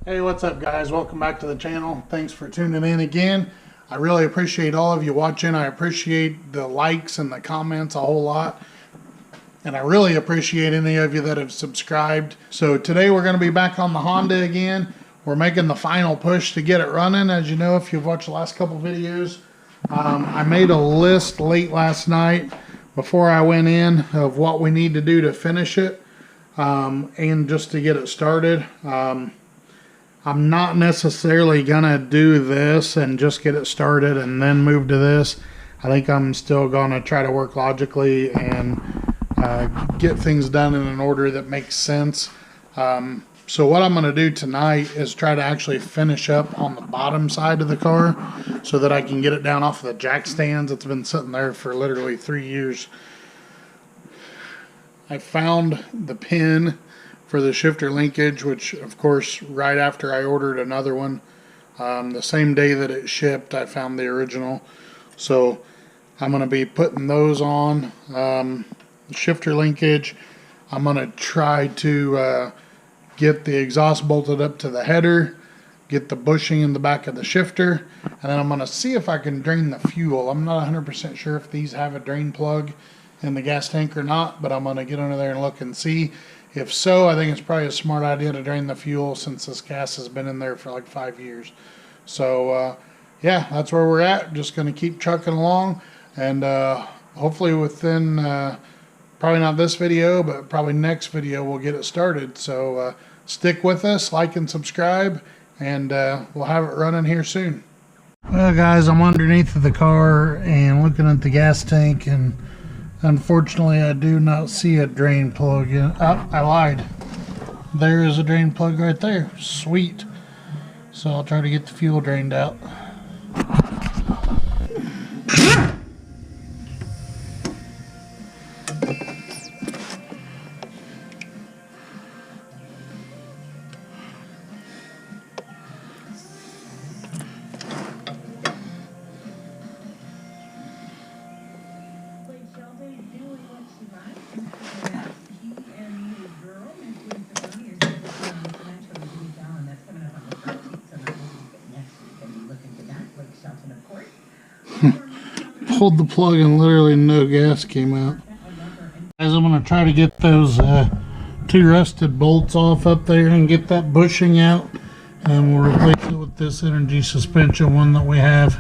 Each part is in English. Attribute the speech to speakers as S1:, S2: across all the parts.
S1: Hey, what's up guys? Welcome back to the channel. Thanks for tuning in again. I really appreciate all of you watching. I appreciate the likes and the comments a whole lot. And I really appreciate any of you that have subscribed. So today we're going to be back on the Honda again. We're making the final push to get it running. As you know, if you've watched the last couple videos, I made a list late last night before I went in of what we need to do to finish it and just to get it started. I'm not necessarily gonna do this and just get it started and then move to this. I think I'm still gonna try to work logically and get things done in an order that makes sense. So what I'm gonna do tonight is try to actually finish up on the bottom side of the car so that I can get it down off of the jack stands. It's been sitting there for literally 3 years. I found the pin for the shifter linkage, which of course right after I ordered another one, the same day that it shipped, I found the original. So I'm going to be putting those on. The shifter linkage, I'm going to try to get the exhaust bolted up to the header, get the bushing in the back of the shifter, and then I'm going to see if I can drain the fuel. I'm not 100% sure if these have a drain plug in the gas tank or not, but I'm going to get under there and look and see. If so, I think it's probably a smart idea to drain the fuel since this gas has been in there for like 5 years. So yeah, that's where we're at. Just going to keep trucking along, and hopefully within probably not this video, but probably next video we'll get it started. So stick with us, like and subscribe, and we'll have it running here soon. Well guys, I'm underneath of the car and looking at the gas tank, and unfortunately, I do not see a drain plug in. Oh, I lied. There is a drain plug right there. Sweet. So I'll try to get the fuel drained out. Pulled the plug and literally no gas came out. Guys, I'm going to try to get those two rusted bolts off up there and get that bushing out, and we'll replace it with this energy suspension one that we have.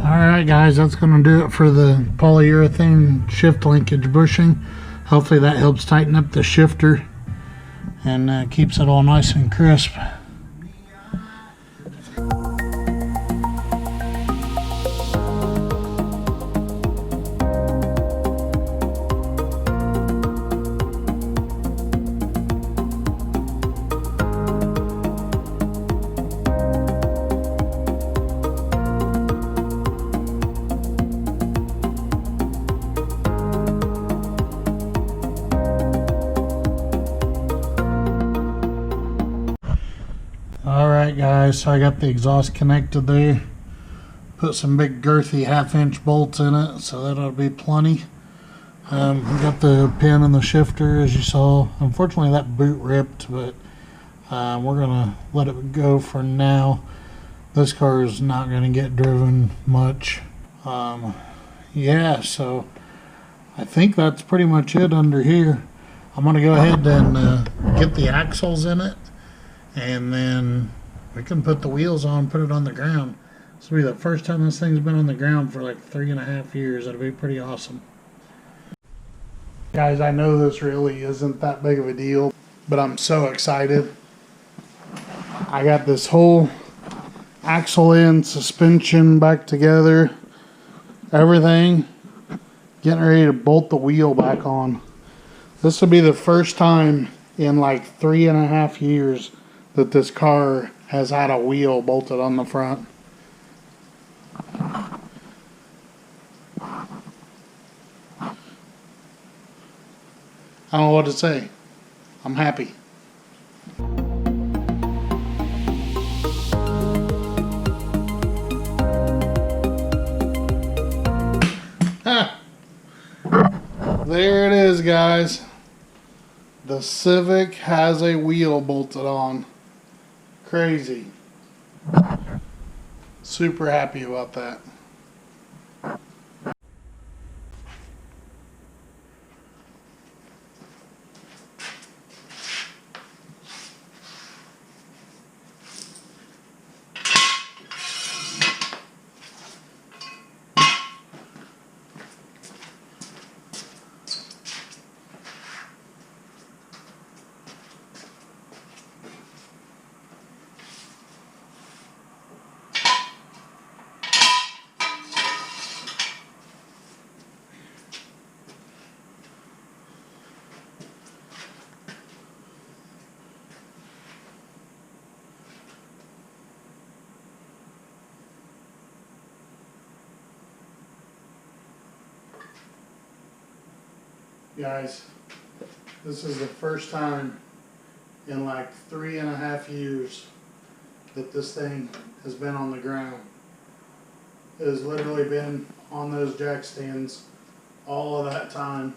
S1: Alright guys, that's going to do it for the polyurethane shift linkage bushing. Hopefully that helps tighten up the shifter and keeps it all nice and crisp. Alright guys, so I got the exhaust connected there. Put some big girthy 1/2-inch bolts in it, so that'll be plenty. We got the pin and the shifter as you saw. Unfortunately that boot ripped, but we're gonna let it go for now. This car is not gonna get driven much. Yeah, so I think that's pretty much it under here. I'm gonna go ahead and get the axles in it, and then we can put the wheels on, put it on the ground. This will be the first time this thing's been on the ground for like 3.5 years. It'll be pretty awesome. Guys, I know this really isn't that big of a deal, but I'm so excited. I got this whole axle and suspension back together, everything, getting ready to bolt the wheel back on. This will be the first time in like 3.5 years that this car has had a wheel bolted on the front. I don't know what to say. I'm happy. There it is, guys. The Civic has a wheel bolted on. Crazy. Super happy about that. Guys, this is the first time in like 3.5 years that this thing has been on the ground. It has literally been on those jack stands all of that time.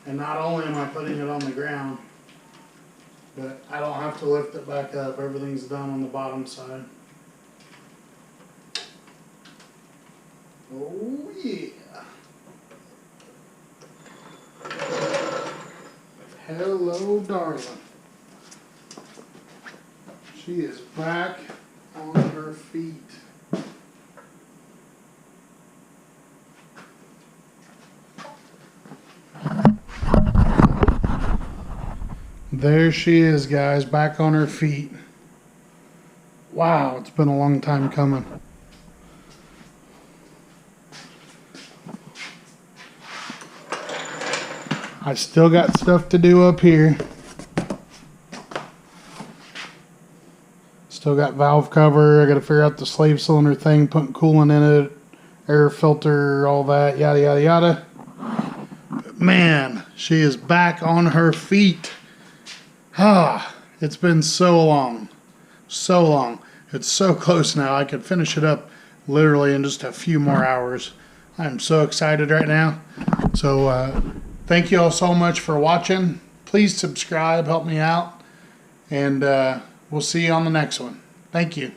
S1: And not only am I putting it on the ground, but I don't have to lift it back up. Everything's done on the bottom side. Oh yeah. Hello, darling. She is back on her feet. There she is, guys, back on her feet. Wow, it's been a long time coming. I still got stuff to do up here. Still got valve cover. I got to figure out the slave cylinder thing, putting coolant in it, air filter, all that, yada, yada, yada. But man, she is back on her feet. It's been so long. So long. It's so close now. I could finish it up literally in just a few more hours. I'm so excited right now. So, thank you all so much for watching. Please subscribe, help me out, and we'll see you on the next one. Thank you.